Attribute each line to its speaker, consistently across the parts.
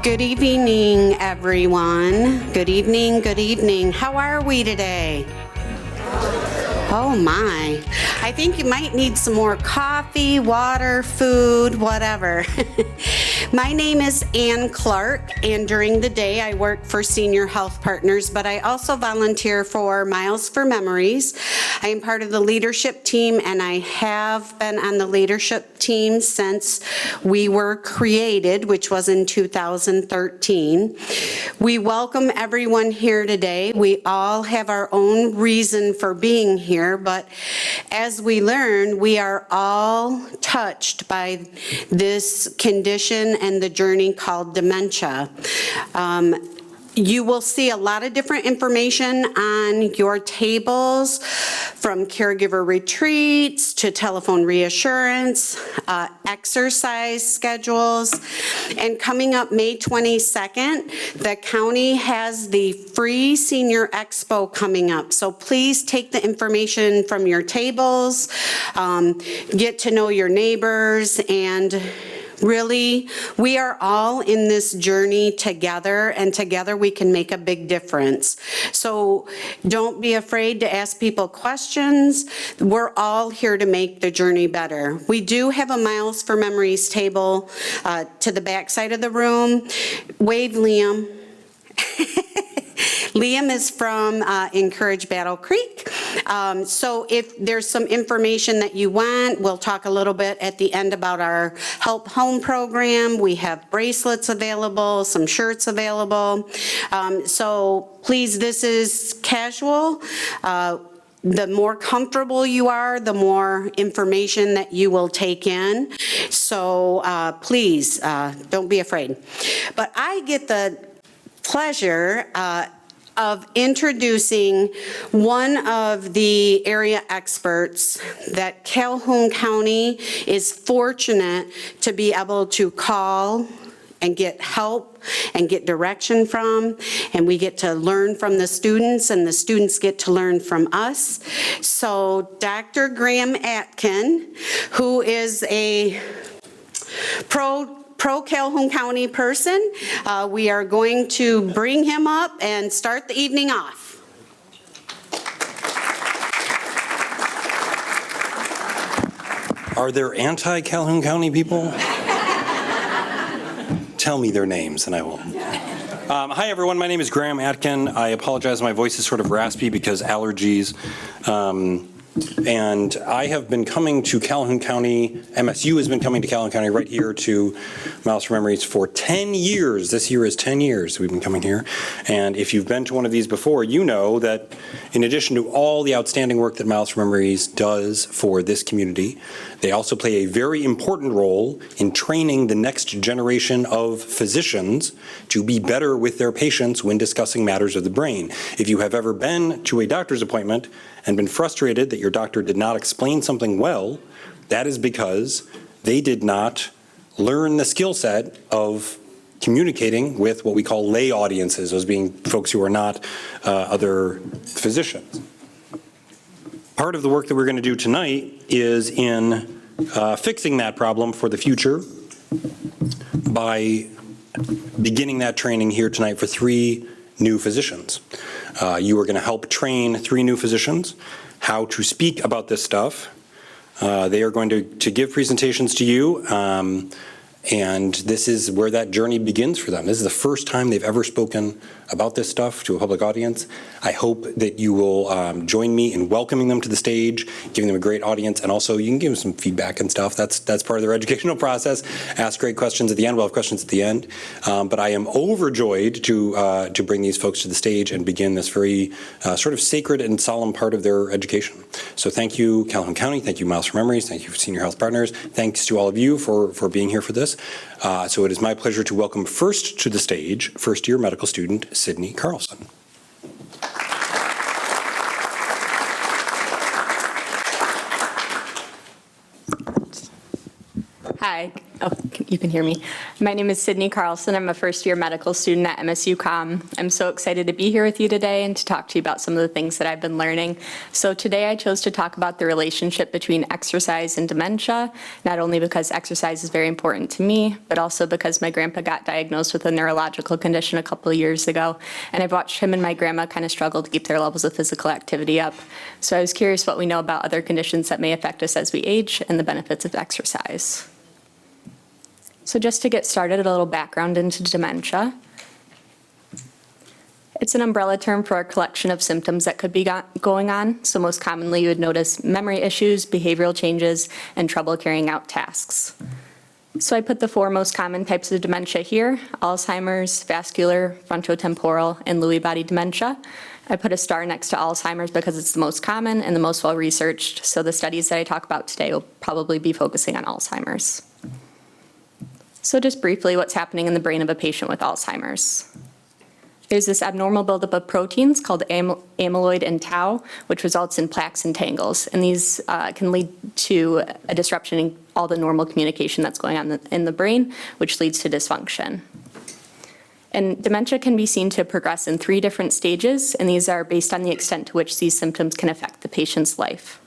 Speaker 1: Good evening, everyone. Good evening, good evening. How are we today? Oh my. I think you might need some more coffee, water, food, whatever. My name is Ann Clark, and during the day I work for Senior Health Partners, but I also volunteer for Miles for Memories. I am part of the leadership team, and I have been on the leadership team since we were created, which was in 2013. We welcome everyone here today. We all have our own reason for being here, but as we learn, we are all touched by this condition and the journey called dementia. You will see a lot of different information on your tables, from caregiver retreats to telephone reassurance, exercise schedules, and coming up May 22nd, the county has the free Senior Expo coming up. So please take the information from your tables, get to know your neighbors, and really, we are all in this journey together, and together we can make a big difference. So don't be afraid to ask people questions. We're all here to make the journey better. We do have a Miles for Memories table to the back side of the room. Wave, Liam. Liam is from Encourage Battle Creek. So if there's some information that you want, we'll talk a little bit at the end about our Help Home program. We have bracelets available, some shirts available. So please, this is casual. The more comfortable you are, the more information that you will take in. So please, don't be afraid. But I get the pleasure of introducing one of the area experts that Calhoun County is fortunate to be able to call and get help and get direction from, and we get to learn from the students, and the students get to learn from us. So Dr. Graham Atkin, who is a pro Calhoun County person, we are going to bring him up and start the evening off.
Speaker 2: Are there anti-Calhoun County people? Tell me their names and I will. Hi everyone, my name is Graham Atkin. I apologize, my voice is sort of raspy because allergies. And I have been coming to Calhoun County, MSU has been coming to Calhoun County right here to Miles for Memories for 10 years. This year is 10 years we've been coming here. And if you've been to one of these before, you know that in addition to all the outstanding work that Miles for Memories does for this community, they also play a very important role in training the next generation of physicians to be better with their patients when discussing matters of the brain. If you have ever been to a doctor's appointment and been frustrated that your doctor did not explain something well, that is because they did not learn the skill set of communicating with what we call lay audiences, those being folks who are not other physicians. Part of the work that we're going to do tonight is in fixing that problem for the future by beginning that training here tonight for 3 new physicians. You are going to help train 3 new physicians how to speak about this stuff. They are going to give presentations to you, and this is where that journey begins for them. This is the first time they've ever spoken about this stuff to a public audience. I hope that you will join me in welcoming them to the stage, giving them a great audience, and also you can give them some feedback and stuff. That's part of their educational process. Ask great questions at the end. We'll have questions at the end. But I am overjoyed to bring these folks to the stage and begin this very sort of sacred and solemn part of their education. So thank you, Calhoun County. Thank you, Miles for Memories. Thank you, Senior Health Partners. Thanks to all of you for being here for this. So it is my pleasure to welcome first to the stage, first-year medical student, Sydney Carlson.
Speaker 3: Hi. Oh, you can hear me. My name is Sydney Carlson. I'm a first-year medical student at MSU Com. I'm so excited to be here with you today and to talk to you about some of the things that I've been learning. So today I chose to talk about the relationship between exercise and dementia, not only because exercise is very important to me, but also because my grandpa got diagnosed with a neurological condition a couple of years ago, and I've watched him and my grandma kind of struggle to keep their levels of physical activity up. So I was curious what we know about other conditions that may affect us as we age and the benefits of exercise. So just to get started, a little background into dementia. It's an umbrella term for a collection of symptoms that could be going on. So most commonly you would notice memory issues, behavioral changes, and trouble carrying out tasks. So I put the 4 most common types of dementia here: Alzheimer's, vascular, frontotemporal, and Lewy body dementia. I put a star next to Alzheimer's because it's the most common and the most well-researched. So the studies that I talk about today will probably be focusing on Alzheimer's. So just briefly, what's happening in the brain of a patient with Alzheimer's. There's this abnormal buildup of proteins called amyloid and tau, which results in plaques and tangles. And these can lead to a disruption in all the normal communication that's going on in the brain, which leads to dysfunction. And dementia can be seen to progress in 3 different stages, and these are based on the extent to which these symptoms can affect the patient's life.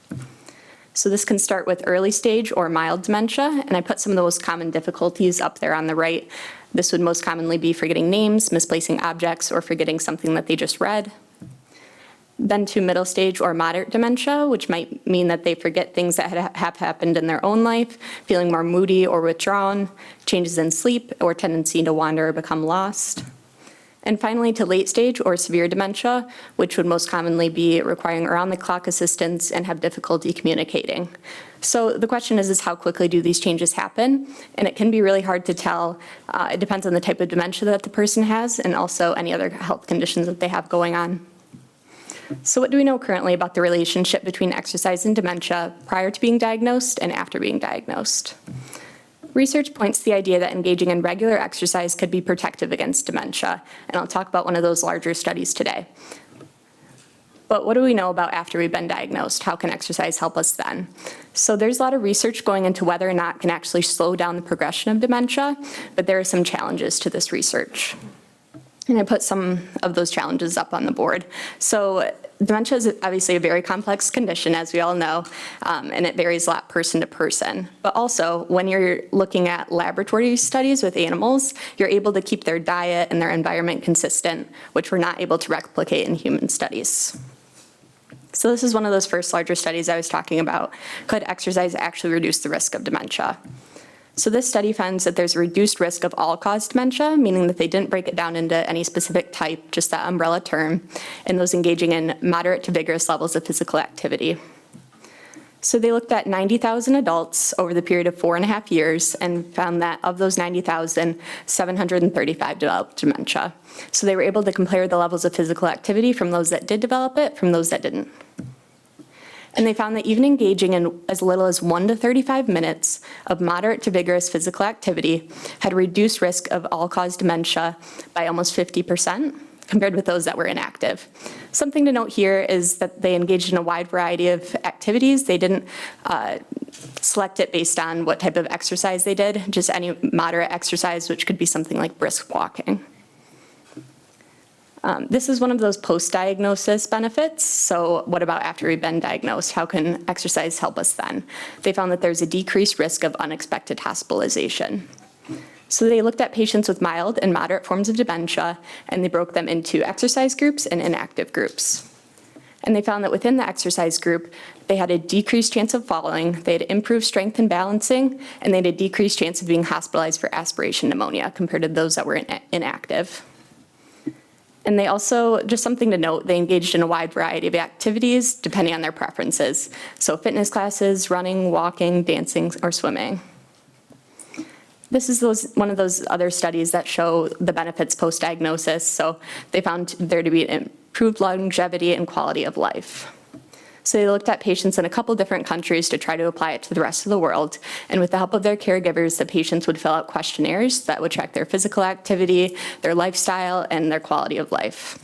Speaker 3: So this can start with early stage or mild dementia, and I put some of the most common difficulties up there on the right. This would most commonly be forgetting names, misplacing objects, or forgetting something that they just read. Then to middle stage or moderate dementia, which might mean that they forget things that have happened in their own life, feeling more moody or withdrawn, changes in sleep, or tendency to wander or become lost. And finally, to late stage or severe dementia, which would most commonly be requiring around-the-clock assistance and have difficulty communicating. So the question is how quickly do these changes happen? And it can be really hard to tell. It depends on the type of dementia that the person has and also any other health conditions that they have going on. So what do we know currently about the relationship between exercise and dementia prior to being diagnosed and after being diagnosed? Research points to the idea that engaging in regular exercise could be protective against dementia, and I'll talk about one of those larger studies today. But what do we know about after we've been diagnosed? How can exercise help us then? So there's a lot of research going into whether or not it can actually slow down the progression of dementia, but there are some challenges to this research. And I put some of those challenges up on the board. So dementia is obviously a very complex condition, as we all know, and it varies a lot person to person. But also, when you're looking at laboratory studies with animals, you're able to keep their diet and their environment consistent, which we're not able to replicate in human studies. So this is one of those first larger studies I was talking about. Could exercise actually reduce the risk of dementia? So this study finds that there's a reduced risk of all-cause dementia, meaning that they didn't break it down into any specific type, just that umbrella term, and those engaging in moderate to vigorous levels of physical activity. So they looked at 90,000 adults over the period of 4.5 years and found that of those 90,000, 735 developed dementia. So they were able to compare the levels of physical activity from those that did develop it from those that didn't. And they found that even engaging in as little as 1 to 35 minutes of moderate to vigorous physical activity had a reduced risk of all-cause dementia by almost 50% compared with those that were inactive. Something to note here is that they engaged in a wide variety of activities. They didn't select it based on what type of exercise they did, just any moderate exercise, which could be something like brisk walking. This is one of those post-diagnosis benefits. So what about after we've been diagnosed? How can exercise help us then? They found that there's a decreased risk of unexpected hospitalization. So they looked at patients with mild and moderate forms of dementia, and they broke them into exercise groups and inactive groups. And they found that within the exercise group, they had a decreased chance of falling, they had improved strength and balancing, and they had a decreased chance of being hospitalized for aspiration pneumonia compared to those that were inactive. And they also, just something to note, they engaged in a wide variety of activities depending on their preferences. So fitness classes, running, walking, dancing, or swimming. This is one of those other studies that show the benefits post-diagnosis. So they found there to be improved longevity and quality of life. So they looked at patients in a couple different countries to try to apply it to the rest of the world. And with the help of their caregivers, the patients would fill out questionnaires that would track their physical activity, their lifestyle, and their quality of life.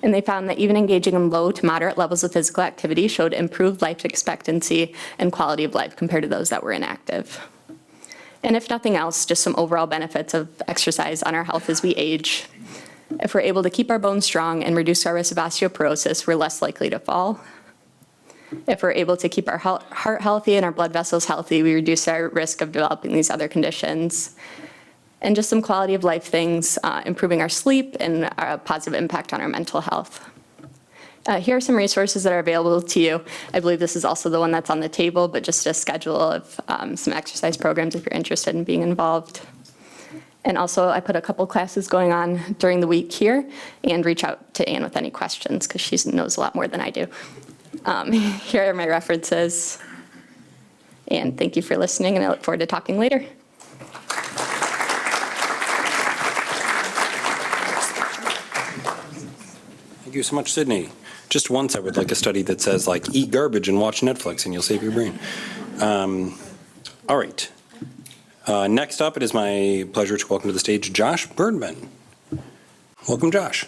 Speaker 3: And they found that even engaging in low to moderate levels of physical activity showed improved life expectancy and quality of life compared to those that were inactive. And if nothing else, just some overall benefits of exercise on our health as we age. If we're able to keep our bones strong and reduce our risk of osteoporosis, we're less likely to fall. If we're able to keep our heart healthy and our blood vessels healthy, we reduce our risk of developing these other conditions. And just some quality of life things, improving our sleep and a positive impact on our mental health. Here are some resources that are available to you. I believe this is also the one that's on the table, but just a schedule of some exercise programs if you're interested in being involved. And also, I put a couple classes going on during the week here, and reach out to Anne with any questions, because she knows a lot more than I do. Here are my references. And thank you for listening, and I look forward to talking later.
Speaker 2: Thank you so much, Sydney. Just once I would like a study that says, like, eat garbage and watch Netflix and you'll save your brain. All right. Next up, it is my pleasure to welcome to the stage Josh Birdman. Welcome, Josh.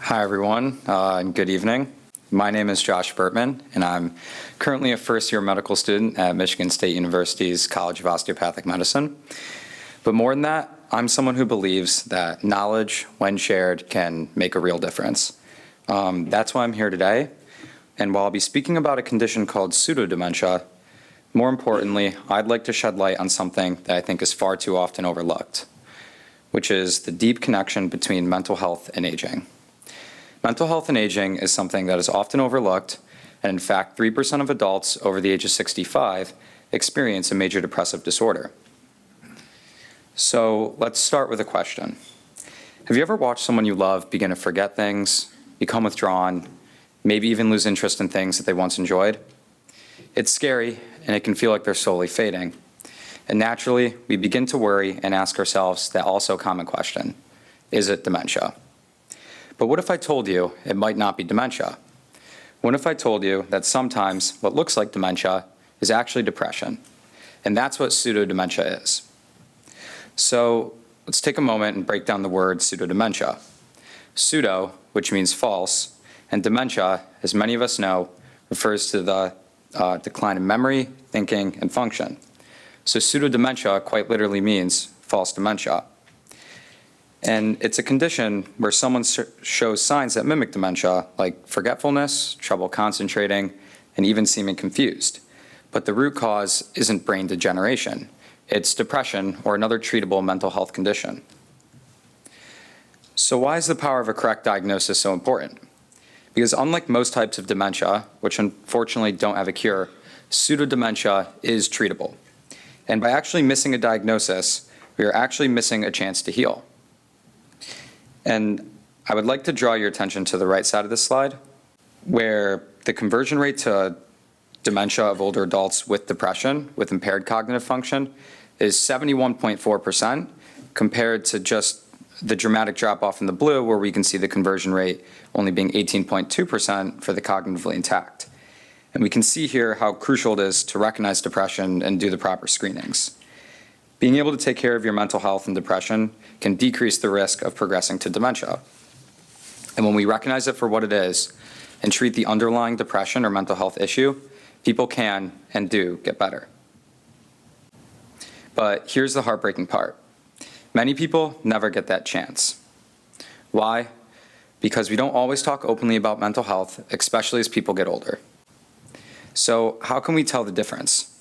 Speaker 4: Hi, everyone, and good evening. My name is Josh Bertman, and I'm currently a first-year medical student at Michigan State University's College of Osteopathic Medicine. But more than that, I'm someone who believes that knowledge, when shared, can make a real difference. That's why I'm here today. And while I'll be speaking about a condition called pseudodementia, more importantly, I'd like to shed light on something that I think is far too often overlooked, which is the deep connection between mental health and aging. Mental health and aging is something that is often overlooked, and in fact, 3% of adults over the age of 65 experience a major depressive disorder. So let's start with a question. Have you ever watched someone you love begin to forget things, become withdrawn, maybe even lose interest in things that they once enjoyed? It's scary, and it can feel like they're slowly fading. And naturally, we begin to worry and ask ourselves that also common question: is it dementia? But what if I told you it might not be dementia? What if I told you that sometimes what looks like dementia is actually depression? And that's what pseudodementia is. So let's take a moment and break down the word pseudodementia. Pseudo, which means false, and dementia, as many of us know, refers to the decline in memory, thinking, and function. So pseudodementia quite literally means false dementia. And it's a condition where someone shows signs that mimic dementia, like forgetfulness, trouble concentrating, and even seeming confused. But the root cause isn't brain degeneration. It's depression or another treatable mental health condition. So why is the power of a correct diagnosis so important? Because unlike most types of dementia, which unfortunately don't have a cure, pseudodementia is treatable. And by actually missing a diagnosis, we are actually missing a chance to heal. And I would like to draw your attention to the right side of this slide, where the conversion rate to dementia of older adults with depression, with impaired cognitive function, is 71.4%, compared to just the dramatic drop-off in the blue, where we can see the conversion rate only being 18.2% for the cognitively intact. And we can see here how crucial it is to recognize depression and do the proper screenings. Being able to take care of your mental health and depression can decrease the risk of progressing to dementia. And when we recognize it for what it is and treat the underlying depression or mental health issue, people can and do get better. But here's the heartbreaking part. Many people never get that chance. Why? Because we don't always talk openly about mental health, especially as people get older. So how can we tell the difference?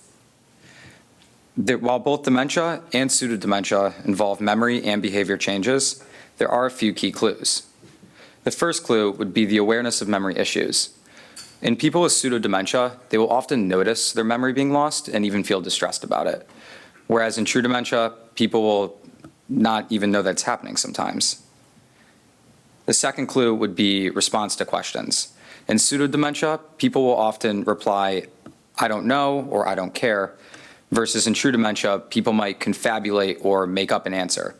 Speaker 4: While both dementia and pseudodementia involve memory and behavior changes, there are a few key clues. The first clue would be the awareness of memory issues. In people with pseudodementia, they will often notice their memory being lost and even feel distressed about it. Whereas in true dementia, people will not even know that's happening sometimes. The second clue would be response to questions. In pseudodementia, people will often reply, "I don't know," or "I don't care," versus in true dementia, people might confabulate or make up an answer.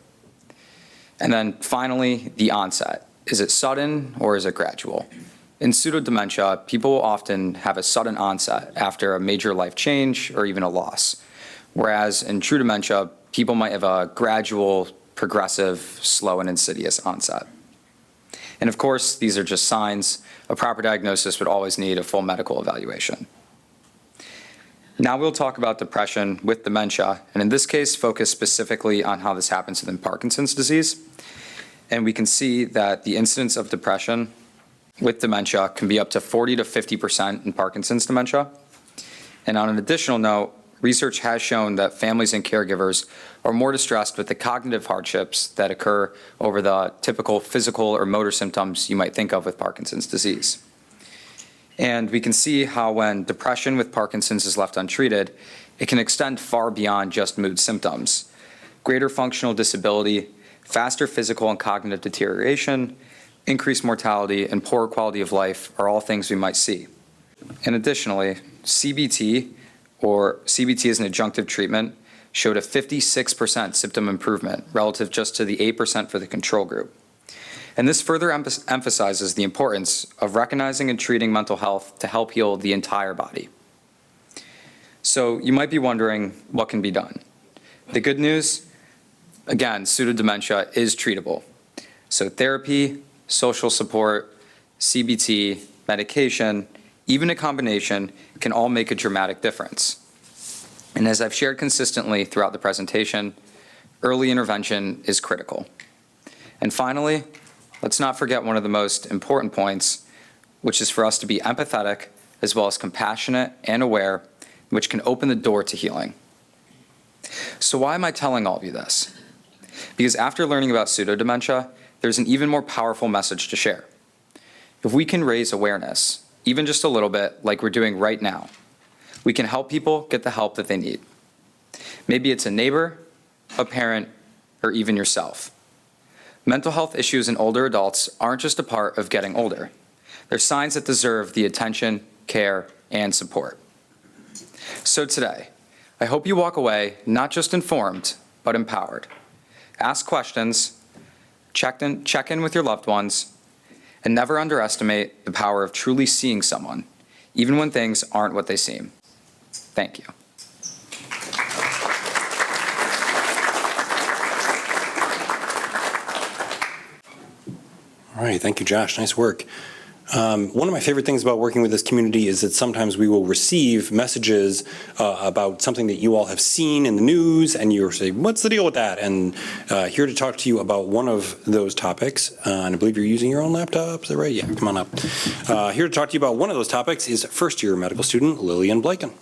Speaker 4: And then finally, the onset. Is it sudden or is it gradual? In pseudodementia, people will often have a sudden onset after a major life change or even a loss. Whereas in true dementia, people might have a gradual, progressive, slow, and insidious onset. And of course, these are just signs. A proper diagnosis would always need a full medical evaluation. Now we'll talk about depression with dementia, and in this case, focus specifically on how this happens within Parkinson's disease. And we can see that the incidence of depression with dementia can be up to 40 to 50% in Parkinson's dementia. And on an additional note, research has shown that families and caregivers are more distressed with the cognitive hardships that occur over the typical physical or motor symptoms you might think of with Parkinson's disease. And we can see how when depression with Parkinson's is left untreated, it can extend far beyond just mood symptoms. Greater functional disability, faster physical and cognitive deterioration, increased mortality, and poorer quality of life are all things we might see. And additionally, CBT, or CBT as an adjunctive treatment, showed a 56% symptom improvement relative just to the 8% for the control group. And this further emphasizes the importance of recognizing and treating mental health to help heal the entire body. So you might be wondering what can be done. The good news, again, pseudodementia is treatable. So therapy, social support, CBT, medication, even a combination can all make a dramatic difference. And as I've shared consistently throughout the presentation, early intervention is critical. And finally, let's not forget one of the most important points, which is for us to be empathetic as well as compassionate and aware, which can open the door to healing. So why am I telling all of you this? Because after learning about pseudodementia, there's an even more powerful message to share. If we can raise awareness, even just a little bit, like we're doing right now, we can help people get the help that they need. Maybe it's a neighbor, a parent, or even yourself. Mental health issues in older adults aren't just a part of getting older. They're signs that deserve the attention, care, and support. So today, I hope you walk away not just informed, but empowered. Ask questions, check in with your loved ones, and never underestimate the power of truly seeing someone, even when things aren't what they seem. Thank you.
Speaker 2: All right, thank you, Josh. Nice work. One of my favorite things about working with this community is that sometimes we will receive messages about something that you all have seen in the news, and you're saying, what's the deal with that? And here to talk to you about one of those topics, and I believe you're using your own laptop, is that right? Yeah, come on up. Here to talk to you about one of those topics is first-year medical student Lillian Blaken.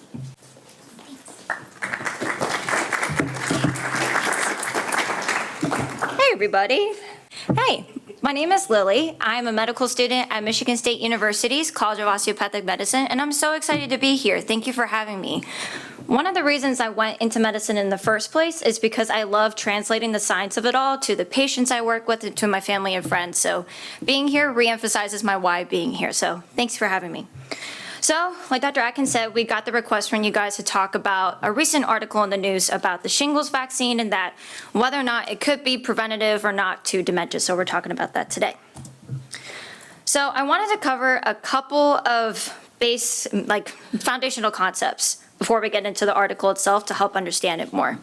Speaker 5: Hey, everybody. Hey. My name is Lily. I'm a medical student at Michigan State University's College of Osteopathic Medicine, and I'm so excited to be here. Thank you for having me. One of the reasons I went into medicine in the first place is because I love translating the science of it all to the patients I work with and to my family and friends. So being here reemphasizes my why being here. So thanks for having me. So, like Dr. Atkins said, we got the request from you guys to talk about a recent article in the news about the shingles vaccine and that whether or not it could be preventative or not to dementia. So we're talking about that today. So I wanted to cover a couple of foundational concepts before we get into the article itself to help understand it more.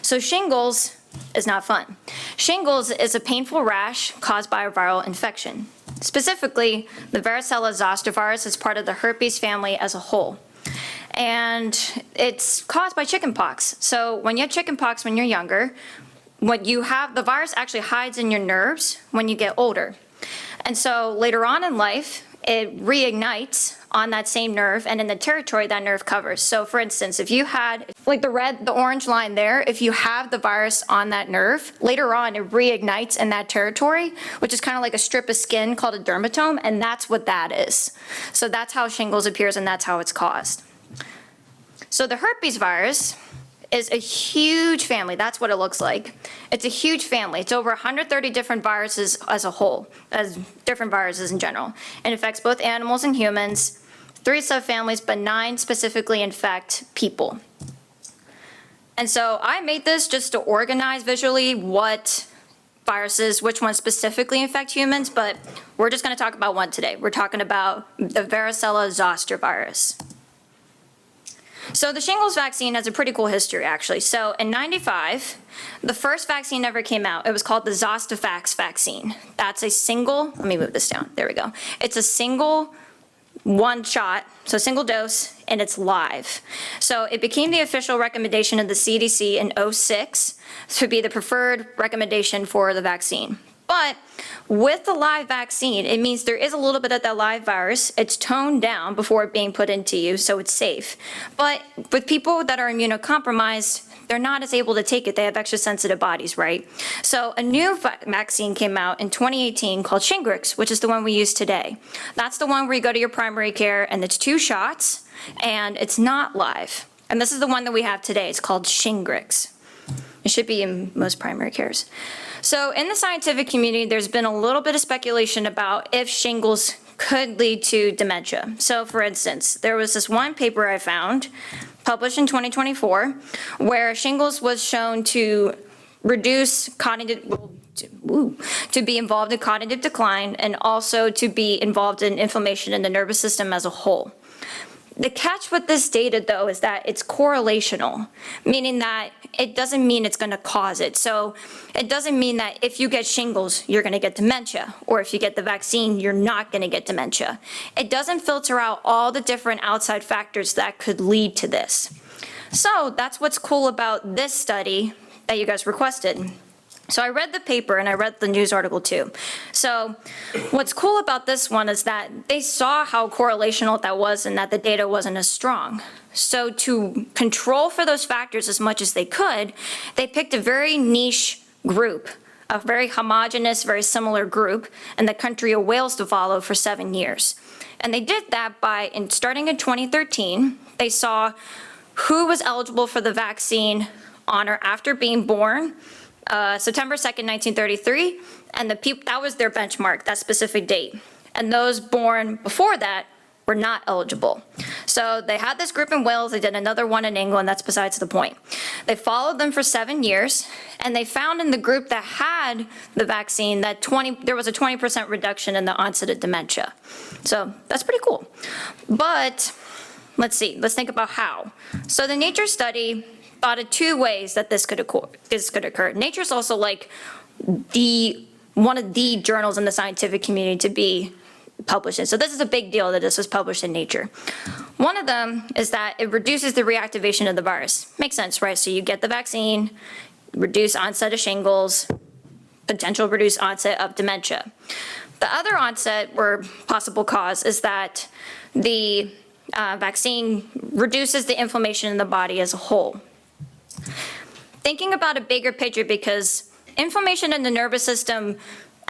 Speaker 5: So shingles is not fun. Shingles is a painful rash caused by a viral infection. Specifically, the varicella zoster virus is part of the herpes family as a whole. And it's caused by chickenpox. So when you have chickenpox when you're younger, the virus actually hides in your nerves when you get older. And so later on in life, it reignites on that same nerve and in the territory that nerve covers. So for instance, if you had the orange line there, if you have the virus on that nerve, later on it reignites in that territory, which is kind of like a strip of skin called a dermatome, and that's what that is. So that's how shingles appears and that's how it's caused. So the herpes virus is a huge family. That's what it looks like. It's a huge family. It's over 130 different viruses as a whole, as different viruses in general. It affects both animals and humans. 3 subfamilies, but 9 specifically infect people. And so I made this just to organize visually what viruses, which ones specifically infect humans, but we're just going to talk about one today. We're talking about the varicella zoster virus. So the shingles vaccine has a pretty cool history, actually. So in 95, the first vaccine ever came out. It was called the Zostavax vaccine. That's a single, let me move this down. There we go. It's a single one shot, so single dose, and it's live. So it became the official recommendation of the CDC in '06 to be the preferred recommendation for the vaccine. But with the live vaccine, it means there is a little bit of that live virus. It's toned down before being put into you, so it's safe. But with people that are immunocompromised, they're not as able to take it. They have extra sensitive bodies, right? So a new vaccine came out in 2018 called Shingrix, which is the one we use today. That's the one where you go to your primary care and it's 2 shots and it's not live. And this is the one that we have today. It's called Shingrix. It should be in most primary cares. So in the scientific community, there's been a little bit of speculation about if shingles could lead to dementia. So for instance, there was this one paper I found published in 2024 where shingles was shown to reduce to be involved in cognitive decline and also to be involved in inflammation in the nervous system as a whole. The catch with this data, though, is that it's correlational, meaning that it doesn't mean it's going to cause it. So it doesn't mean that if you get shingles, you're going to get dementia, or if you get the vaccine, you're not going to get dementia. It doesn't filter out all the different outside factors that could lead to this. So that's what's cool about this study that you guys requested. So I read the paper and I read the news article too. So what's cool about this one is that they saw how correlational that was and that the data wasn't as strong. So to control for those factors as much as they could, they picked a very niche group, a very homogeneous, very similar group in the country of Wales to follow for 7 years. And they did that by, starting in 2013, they saw who was eligible for the vaccine on or after being born, September 2nd, 1933, and that was their benchmark, that specific date. And those born before that were not eligible. So they had this group in Wales, they did another one in England, that's besides the point. They followed them for 7 years, and they found in the group that had the vaccine that there was a 20% reduction in the onset of dementia. So that's pretty cool. But let's think about how. So the Nature study thought of 2 ways that this could occur. Nature's also like one of the journals in the scientific community to be published in. So this is a big deal that this was published in Nature. One of them is that it reduces the reactivation of the virus. Makes sense, right? So you get the vaccine, reduce onset of shingles, potential reduced onset of dementia. The other onset or possible cause is that the vaccine reduces the inflammation in the body as a whole. Thinking about a bigger picture, because inflammation in the nervous system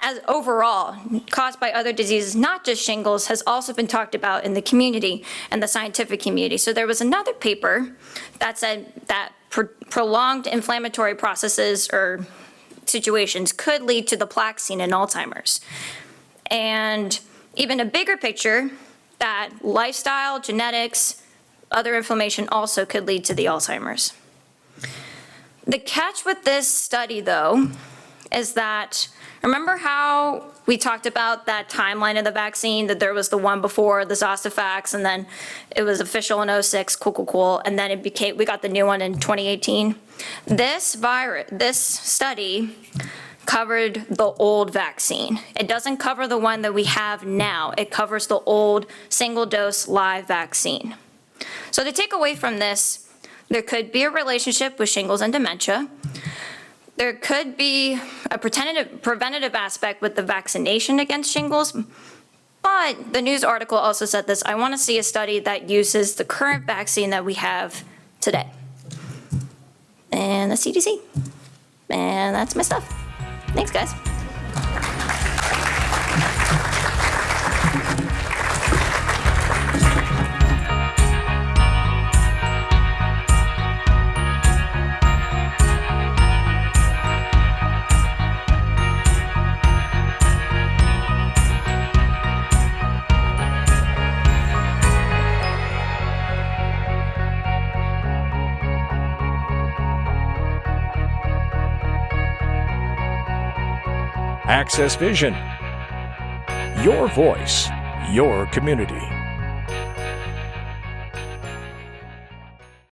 Speaker 5: as overall caused by other diseases, not just shingles, has also been talked about in the community and the scientific community. So there was another paper that said that prolonged inflammatory processes or situations could lead to the plaque seen in Alzheimer's. And even a bigger picture, that lifestyle, genetics, other inflammation also could lead to the Alzheimer's. The catch with this study, though, is that, remember how we talked about that timeline of the vaccine, that there was the one before, the Zostavax, and then it was official in '06, cool, and then we got the new one in 2018? This study covered the old vaccine. It doesn't cover the one that we have now. It covers the old single-dose live vaccine. So to take away from this, there could be a relationship with shingles and dementia. There could be a preventative aspect with the vaccination against shingles. But the news article also said this: I want to see a study that uses the current vaccine that we have today. And the CDC. And that's my stuff. Thanks, guys.
Speaker 6: Access Vision. Your voice, your community.